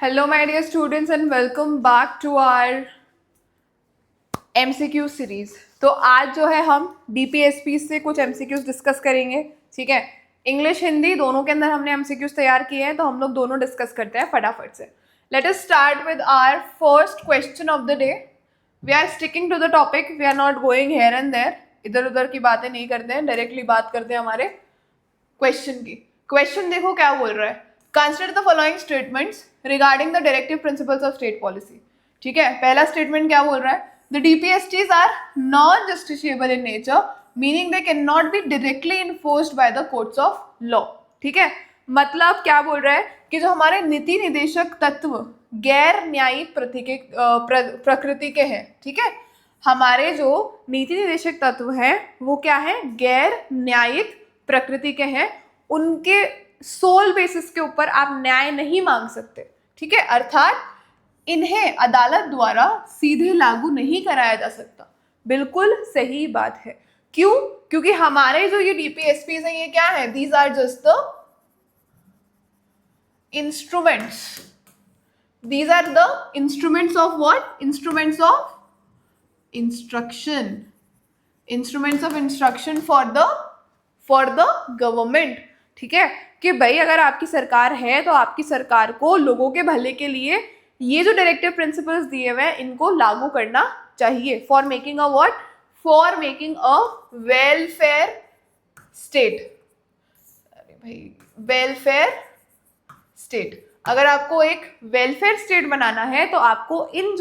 Hello, my dear students, and welcome back to our MCQ series. तो आज जो है हम DPSP से कुछ MCQs डिस्कस करेंगे। ठीक है, इंग्लिश हिंदी दोनों के अंदर हमने MCQs तैयार किए हैं, तो हम लोग दोनों डिस्कस करते हैं फटाफट से। Let us start with our first question of the day. We are sticking to the topic, we are not going here and there, इधर उधर की बातें नहीं करते हैं, डायरेक्टली बात करते हैं हमारे क्वेश्चन की। क्वेश्चन देखो क्या बोल रहा है, consider the following statements regarding the directive principles of state policy. ठीक है, पहला स्टेटमेंट क्या बोल रहा है, the DPSTs are non justiciable in nature, meaning they can not be directly enforced by the courts of law. ठीक है, मतलब क्या बोल रहा है कि जो हमारे नीति निदेशक तत्व गैर न्यायिक प्रकृति के हैं। ठीक है, हमारे जो नीति निदेशक तत्व हैं वो क्या है, गैर न्यायिक प्रकृति के हैं, उनके सोल बेसिस के ऊपर आप न्याय नहीं मांग सकते। ठीक है, अर्थात इन्हें अदालत द्वारा सीधे लागू नहीं कराया जा सकता। बिल्कुल सही बात है। क्यों? क्योंकि हमारे जो ये DPSPs हैं ये क्या है, these are just the instruments. These are the instruments of what? Instruments of instruction. Instruments of instruction for the government. ठीक है, कि भाई अगर आपकी सरकार है तो आपकी सरकार को लोगों के भले के लिए ये जो डायरेक्टिव प्रिंसिपल्स दिए हुए हैं इनको लागू करना चाहिए, for making a what, for making a welfare state. अरे भाई, वेलफेयर स्टेट। अगर आपको एक वेलफेयर स्टेट बनाना है तो आपको इन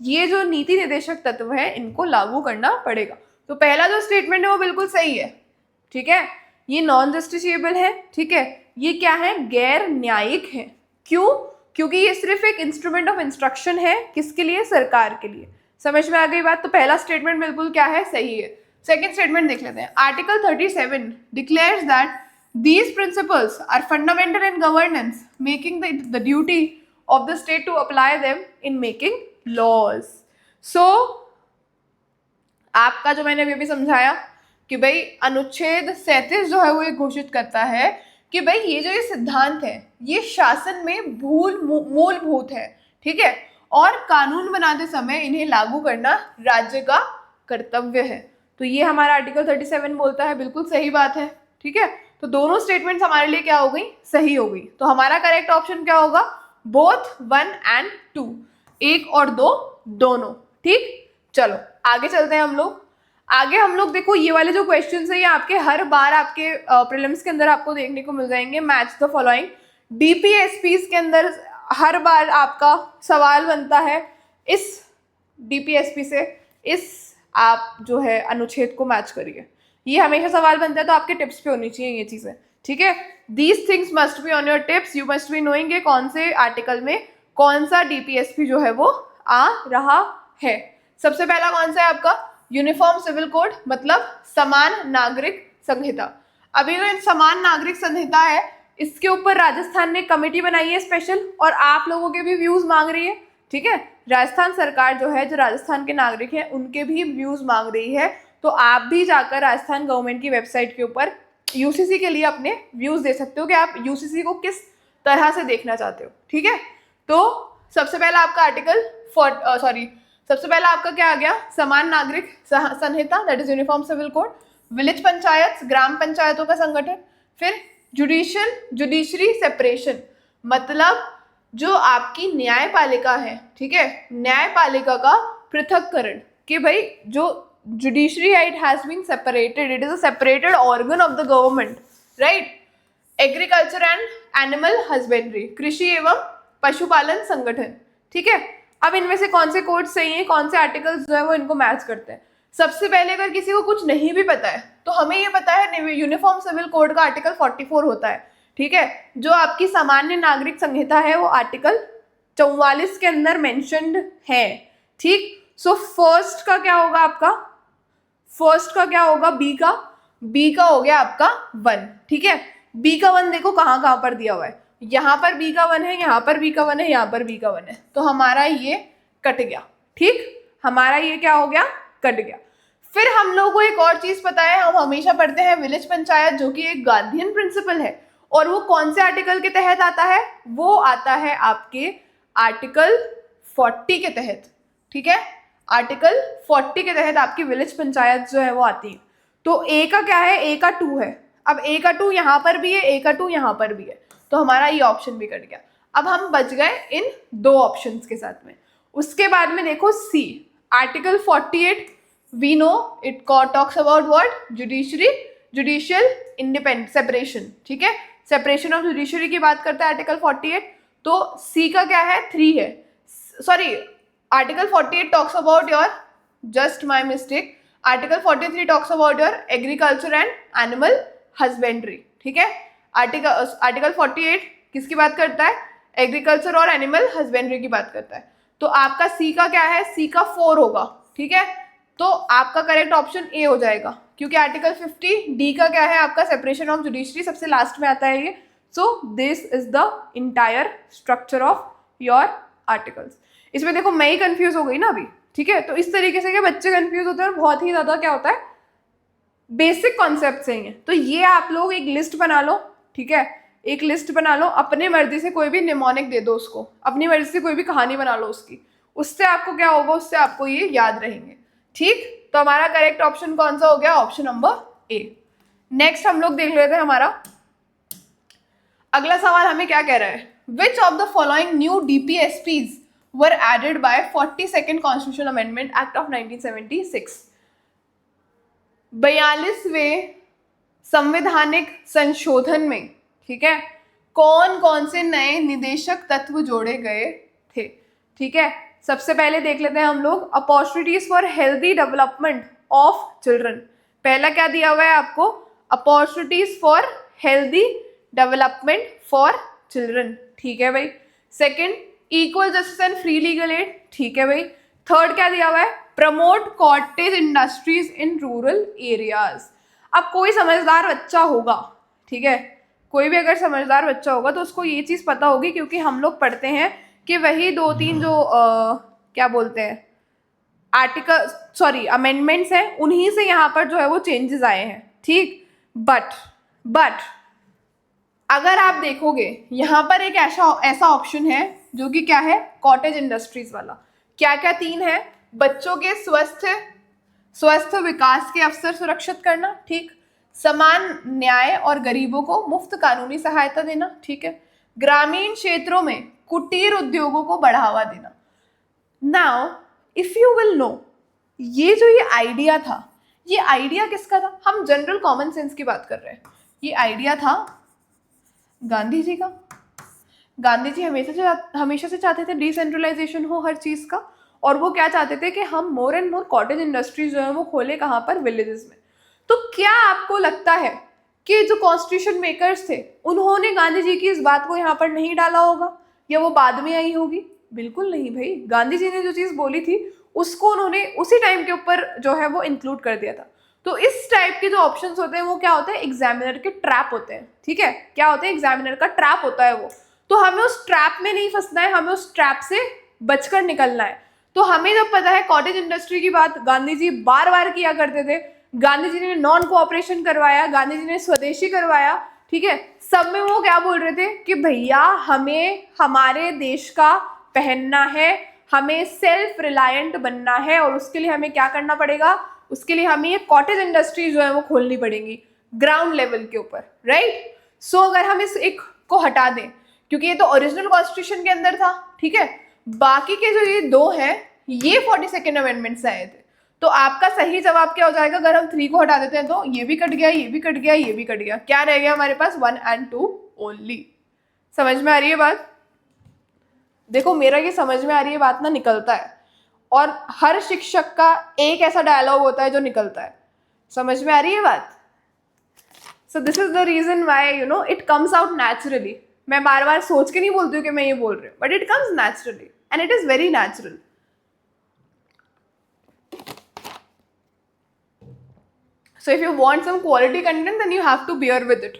ये जो नीति निर्देशक तत्व है इनको लागू करना पड़ेगा। तो पहला जो स्टेटमेंट है वो बिल्कुल सही है। ठीक है, ये नॉन जस्टिशिएबल है। ठीक है, ये क्या है, गैर न्यायिक है। क्यों? क्योंकि ये सिर्फ एक इंस्ट्रूमेंट ऑफ इंस्ट्रक्शन है, किसके लिए? सरकार के लिए। समझ में आ गई बात? तो पहला स्टेटमेंट बिल्कुल क्या है, सही है। सेकेंड स्टेटमेंट देख लेते हैं। Article 37 declares that these principles are fundamental in governance, making the duty of the state to apply them in making laws. So आपका जो मैंने अभी समझाया कि भाई अनुच्छेद 37 जो है वो ये घोषित करता है कि भाई ये जो ये सिद्धांत है ये शासन में मूलभूत है। ठीक है, और कानून बनाते समय इन्हें लागू करना राज्य का कर्तव्य है। तो ये हमारा आर्टिकल 37 बोलता है, बिल्कुल सही बात है। ठीक है, तो दोनों स्टेटमेंट्स हमारे लिए क्या हो गई, सही हो गई। तो हमारा करेक्ट ऑप्शन क्या होगा, बोथ 1 and 2, 1 और 2 दोनों। ठीक, चलो आगे चलते हैं हम लोग। आगे हम लोग देखो ये वाले जो क्वेश्चंस है ये आपके हर बार आपके प्रीलिम्स के अंदर आपको देखने को मिल जाएंगे। Match the following. DPSPs के अंदर हर बार आपका सवाल बनता है इस DPSP से, इस आप जो है अनुच्छेद को मैच करिए, ये हमेशा सवाल बनता है। तो आपके टिप्स पे होनी चाहिए ये चीजें। ठीक है, these things must be on your tips. You must be knowing कौन से आर्टिकल में कौन सा DPSP जो है वो आ रहा है। सबसे पहला कौन सा है आपका, यूनिफॉर्म सिविल कोड, मतलब समान नागरिक संहिता। अभी जो समान नागरिक संहिता है इसके ऊपर राजस्थान ने कमेटी बनाई है स्पेशल, और आप लोगों के भी व्यूज मांग रही है। ठीक है, राजस्थान सरकार जो है, जो राजस्थान के नागरिक हैं उनके भी व्यूज मांग रही है। तो आप भी जाकर राजस्थान गवर्नमेंट की वेबसाइट के ऊपर UCC के लिए अपने व्यूज दे सकते हो कि आप UCC को किस तरह से देखना चाहते हो। ठीक है, तो सबसे पहला आपका आर्टिकल सबसे पहला आपका क्या आ गया, समान नागरिक संहिता, that is uniform civil code. Village panchayat, ग्राम पंचायतों का संगठन। फिर जुडिशरी सेपरेशन, मतलब जो आपकी न्यायपालिका है, ठीक है, न्यायपालिका का पृथक्करण, कि भाई जो जुडिशरी है it has been separated, it is a separated organ of the government, right. Agriculture and animal husbandry, कृषि एवं पशुपालन संगठन। ठीक है, अब इनमें से कौन से कोड सही हैं, कौन से आर्टिकल्स जो है वो इनको मैच करते हैं। सबसे पहले अगर किसी को कुछ नहीं भी पता है तो हमें ये पता है यूनिफॉर्म सिविल कोड का आर्टिकल 44 होता है। ठीक है, जो आपकी सामान्य नागरिक संहिता है वो आर्टिकल 44 के अंदर मेंशन्ड है। ठीक, सो फर्स्ट का क्या होगा आपका, फर्स्ट का क्या होगा, बी का हो गया आपका 1। ठीक है, बी का 1 देखो कहाँ कहाँ पर दिया हुआ है, यहाँ पर बी का 1 है, यहाँ पर बी का 1 है, यहाँ पर बी का 1 है, तो हमारा ये कट गया। ठीक, हमारा ये क्या हो गया, कट गया। फिर हम लोग को एक और चीज पता है, हम हमेशा पढ़ते हैं विलेज पंचायत, जो कि एक गांधीयन प्रिंसिपल है, और वो कौन से आर्टिकल के तहत आता है? वो आता है आपके आर्टिकल 40 के तहत, ठीक है, आर्टिकल 40 के तहत आपकी विलेज पंचायत जो है वो आती है। तो ए का क्या है? ए का 2 है। अब ए का 2 यहाँ पर भी है, ए का 2 यहाँ पर भी है, तो हमारा ये ऑप्शन भी कट गया। अब हम बच गए इन 2 ऑप्शंस के साथ में। उसके बाद में देखो सी, article 48 we know it talks about what? Judiciary, judicial independent separation, ठीक है, सेपरेशन ऑफ जुडिशरी की बात करता है आर्टिकल 48। तो सी का क्या है? 3 है, sorry article 48 talks about your, just my mistake, article 43 talks about your agriculture and animal husbandry, ठीक है। आर्टिकल 48 किसकी बात करता है? एग्रीकल्चर और एनिमल हस्बेंड्री की बात करता है। तो आपका सी का क्या है? सी का 4 होगा, ठीक है। तो आपका करेक्ट ऑप्शन ए हो जाएगा, क्योंकि आर्टिकल 50 डी का क्या है आपका? सेपरेशन ऑफ जुडिशरी, सबसे लास्ट में आता है ये। सो this is the entire structure of your articles. इसमें देखो मैं ही कंफ्यूज हो गई ना अभी, ठीक है। तो इस तरीके से क्या बच्चे कंफ्यूज होते हैं और बहुत ही ज्यादा क्या होता है, बेसिक कॉन्सेप्ट हैं ये। तो ये आप लोग एक लिस्ट बना लो, ठीक है, एक लिस्ट बना लो, अपने मर्जी से कोई भी निमोनिक दे दो उसको, अपनी मर्जी से कोई भी कहानी बना लो उसकी, उससे आपको क्या होगा? उससे आपको ये याद रहेंगे, ठीक। तो हमारा करेक्ट ऑप्शन कौन सा हो गया? Option number A. नेक्स्ट हम लोग देख लेते हैं हमारा अगला सवाल हमें क्या कह रहा है? Which of the following new DPSPs were added by 42nd constitution amendment act of 1976? 42वें संवैधानिक संशोधन में, ठीक है, कौन कौन से नए निदेशक तत्व जोड़े गए थे? ठीक है, सबसे पहले देख लेते हैं हम लोग opportunities for healthy development of children. पहला क्या दिया हुआ है आपको? Opportunities for healthy development for children, ठीक है भाई। Second, equal justice and free legal aid, ठीक है भाई। थर्ड क्या दिया हुआ है? Promote cottage industries in rural areas. अब कोई समझदार बच्चा होगा, ठीक है, कोई भी अगर समझदार बच्चा होगा तो उसको ये चीज़ पता होगी, क्योंकि हम लोग पढ़ते हैं कि वही 2-3 जो क्या बोलते हैं आर्टिकल, सॉरी अमेंडमेंट्स हैं, उन्हीं से यहाँ पर जो है वो चेंजेस आए हैं, ठीक। बट अगर आप देखोगे यहाँ पर एक ऐसा ऑप्शन है जो कि क्या है? कॉटेज इंडस्ट्रीज वाला। क्या क्या 3 है? बच्चों के स्वस्थ विकास के अवसर सुरक्षित करना, ठीक, समान न्याय और गरीबों को मुफ्त कानूनी सहायता देना, ठीक है, ग्रामीण क्षेत्रों में कुटीर उद्योगों को बढ़ावा देना। Now if you will know, ये आइडिया था, ये आइडिया किसका था? हम जनरल कॉमन सेंस की बात कर रहे हैं। ये आइडिया था गांधी जी का। गांधी जी हमेशा से चाहते थे डिसेंट्रलाइजेशन हो हर चीज का, और वो क्या चाहते थे कि हम more and more cottage industries जो है वो खोले, कहाँ पर? विलेजेस में। तो क्या आपको लगता है कि जो कॉन्स्टिट्यूशन मेकर्स थे उन्होंने गांधी जी की इस बात को यहाँ पर नहीं डाला होगा, या वो बाद में आई होगी? बिल्कुल नहीं भाई, गांधी जी ने जो चीज़ बोली थी उसको उन्होंने उसी टाइम के ऊपर जो है वो इंक्लूड कर दिया था। तो इस टाइप के जो ऑप्शंस होते हैं वो क्या होते हैं? एग्जामिनर के ट्रैप होते हैं, ठीक है। क्या होते हैं? एग्जामिनर का ट्रैप होता है वो। तो हमें उस ट्रैप में नहीं फंसना है, हमें उस ट्रैप से बचकर निकलना है। तो हमें जब पता है कॉटेज इंडस्ट्री की बात गांधी जी बार बार किया करते थे, गांधी जी ने नॉन कोऑपरेशन करवाया, गांधी जी ने स्वदेशी करवाया, ठीक है, सब में वो क्या बोल रहे थे कि भैया हमें हमारे देश का पहनना है, हमें सेल्फ रिलायंट बनना है, और उसके लिए हमें क्या करना पड़ेगा? उसके लिए हमें ये कॉटेज इंडस्ट्री जो है वो खोलनी पड़ेंगी ग्राउंड लेवल के ऊपर, राइट। सो अगर हम इस एक को हटा दें, क्योंकि ये तो ओरिजिनल कॉन्स्टिट्यूशन के अंदर था, ठीक है, बाकी के जो ये 2 हैं ये 42nd अमेंडमेंट से आए थे। तो आपका सही जवाब क्या हो जाएगा? अगर हम 3 को हटा देते हैं तो ये भी कट गया, ये भी कट गया, ये भी कट गया, क्या रह गया हमारे पास? 1 and 2 ओनली। समझ में आ रही है बात? देखो मेरा ये समझ में आ रही है बात ना निकलता है, और हर शिक्षक का एक ऐसा डायलॉग होता है जो निकलता है। समझ में आ रही है बात? So this is the reason why it comes out naturally. मैं बार बार सोच के नहीं बोलती हूँ कि मैं ये बोल रही हूँ, but it comes naturally and it is very natural. So if you want some quality content, then you have to bear with it.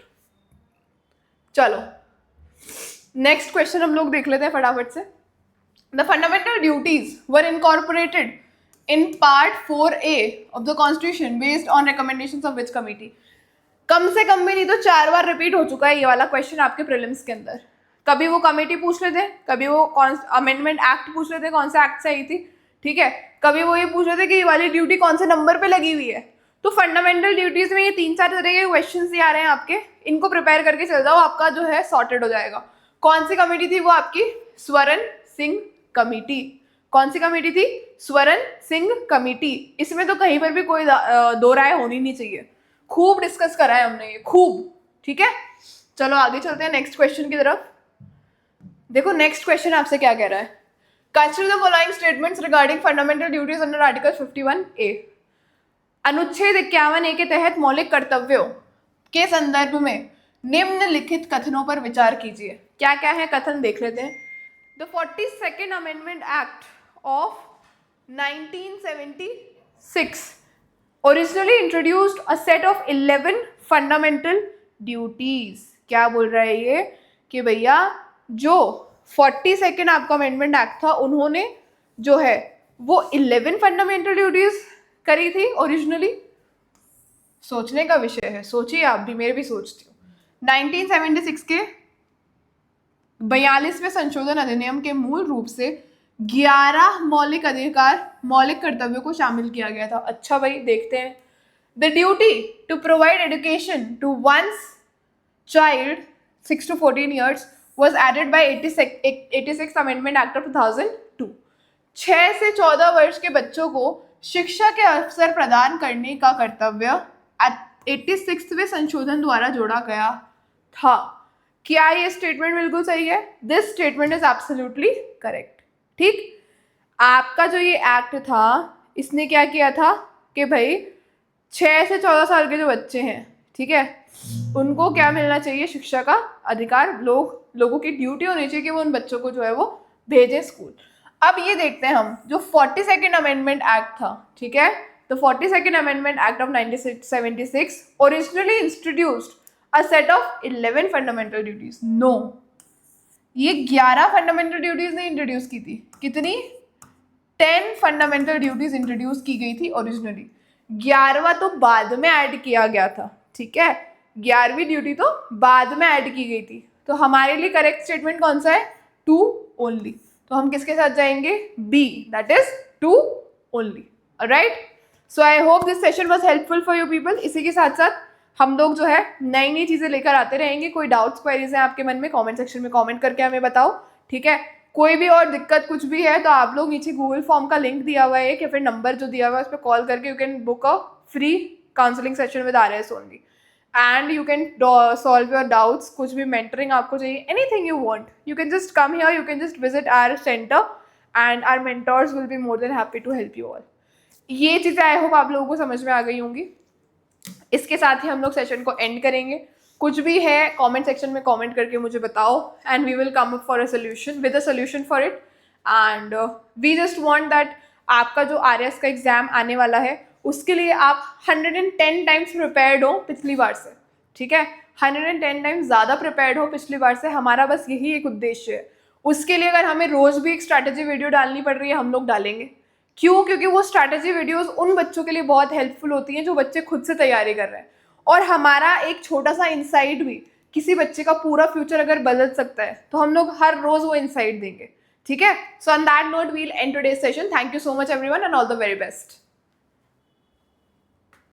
चलो नेक्स्ट क्वेश्चन हम लोग देख लेते हैं फटाफट से। The fundamental duties were incorporated in Part 4A of the Constitution based on recommendations of which committee? कम से कम भी नहीं तो 4 बार रिपीट हो चुका है ये वाला क्वेश्चन आपके प्रीलिम्स के अंदर। कभी वो कमेटी पूछ लेते, कभी वो कौन अमेंडमेंट एक्ट पूछ लेते, कौन से एक्ट से आई थी, ठीक है, कभी वो ये पूछ रहे थे कि ये वाली ड्यूटी कौन से नंबर पे लगी हुई है। तो फंडामेंटल ड्यूटीज में ये 3-4 तरह के क्वेश्चन आ रहे हैं आपके, इनको प्रिपेयर करके चल जाओ, आपका जो है सॉर्टेड हो जाएगा। कौन सी कमेटी थी वो आपकी? स्वर्ण सिंह कमेटी। कौन सी कमेटी थी? स्वर्ण सिंह कमेटी। इसमें तो कहीं पर भी कोई दो राय होनी नहीं चाहिए, खूब डिस्कस करा है हमने ये, खूब, ठीक है। चलो आगे चलते हैं नेक्स्ट क्वेश्चन की तरफ। देखो नेक्स्ट क्वेश्चन आपसे क्या कह रहा है, consider the following statements regarding fundamental duties under article 51A। अनुच्छेद 51A के तहत मौलिक कर्तव्यों के संदर्भ में निम्नलिखित कथनों पर विचार कीजिए। क्या क्या है कथन देख लेते हैं। The 42nd amendment act of 1976 originally introduced a set of 11 fundamental duties. क्या बोल रहा है ये कि भैया जो 42nd आपका अमेंडमेंट एक्ट था, उन्होंने जो है वो 11 फंडामेंटल ड्यूटीज करी थी ओरिजिनली। सोचने का विषय है, सोचिए आप भी, मेरे भी सोचती हूँ। 1976 के 42वें संशोधन अधिनियम के मूल रूप से 11 मौलिक अधिकार, मौलिक कर्तव्यों को शामिल किया गया था। अच्छा भाई देखते हैं। The duty to provide education to one's child 6 to 14 years was added by 86th Amendment Act of 2002। 6 से 14 वर्ष के बच्चों को शिक्षा के अवसर प्रदान करने का कर्तव्य 86वें संशोधन द्वारा जोड़ा गया था। क्या ये स्टेटमेंट बिल्कुल सही है? This statement is absolutely correct. ठीक, आपका जो ये एक्ट था इसने क्या किया था कि भाई 6 से 14 साल के जो बच्चे हैं, ठीक है, उनको क्या मिलना चाहिए? शिक्षा का अधिकार। लोगों की ड्यूटी होनी चाहिए कि वो उन बच्चों को जो है वो भेजें स्कूल। अब ये देखते हैं हम, जो 42nd अमेंडमेंट एक्ट था, ठीक है, तो 42nd amendment act of 1976 originally introduced a set of 11 fundamental duties. No, ये 11 फंडामेंटल ड्यूटीज नहीं इंट्रोड्यूस की थी। कितनी? 10 फंडामेंटल ड्यूटीज इंट्रोड्यूस की गई थी ओरिजिनली। 11वां तो बाद में ऐड किया गया था, ठीक है, 11वीं ड्यूटी तो बाद में ऐड की गई थी। तो हमारे लिए करेक्ट स्टेटमेंट कौन सा है? 2 ओनली। तो हम किसके साथ जाएंगे? B, that is 2 only. Right, so I hope this session was helpful for you people. इसी के साथ साथ हम लोग जो है नई नई चीज़ें लेकर आते रहेंगे। कोई डाउट्स क्वेरीज हैं आपके मन में, कमेंट सेक्शन में कमेंट करके हमें बताओ, ठीक है। कोई भी और दिक्कत कुछ भी है तो आप लोग नीचे गूगल फॉर्म का लिंक दिया हुआ है, या फिर नंबर जो दिया हुआ है उस पर कॉल करके you can book a free counselling session with RS only, and you can solve your doubts. कुछ भी मेंटरिंग आपको चाहिए, anything you want, you can just come here, you can just visit our centre and our mentors will be more than happy to help you all. ये चीज़ें I hope आप लोगों को समझ में आ गई होंगी। इसके साथ ही हम लोग सेशन को एंड करेंगे। कुछ भी है कमेंट सेक्शन में कमेंट करके मुझे बताओ, and we will come up for a solution, with a solution for it. And we just want that आपका जो RS का एग्जाम आने वाला है उसके लिए आप 110 टाइम्स प्रिपेयर्ड हो पिछली बार से, ठीक है, 110 टाइम्स ज़्यादा प्रिपेयर्ड हो पिछली बार से। हमारा बस यही एक उद्देश्य है। उसके लिए अगर हमें रोज़ भी एक स्ट्रैटेजी वीडियो डालनी पड़ रही है, हम लोग डालेंगे। क्यों? क्योंकि वो स्ट्रैटेजी वीडियोस उन बच्चों के लिए बहुत हेल्पफुल होती हैं जो बच्चे खुद से तैयारी कर रहे हैं, और हमारा एक छोटा सा इंसाइट भी किसी बच्चे का पूरा फ्यूचर अगर बदल सकता है तो हम लोग हर रोज वो इंसाइट देंगे, ठीक है। So on that note we'll end today's session. Thank you so much everyone and all the very best.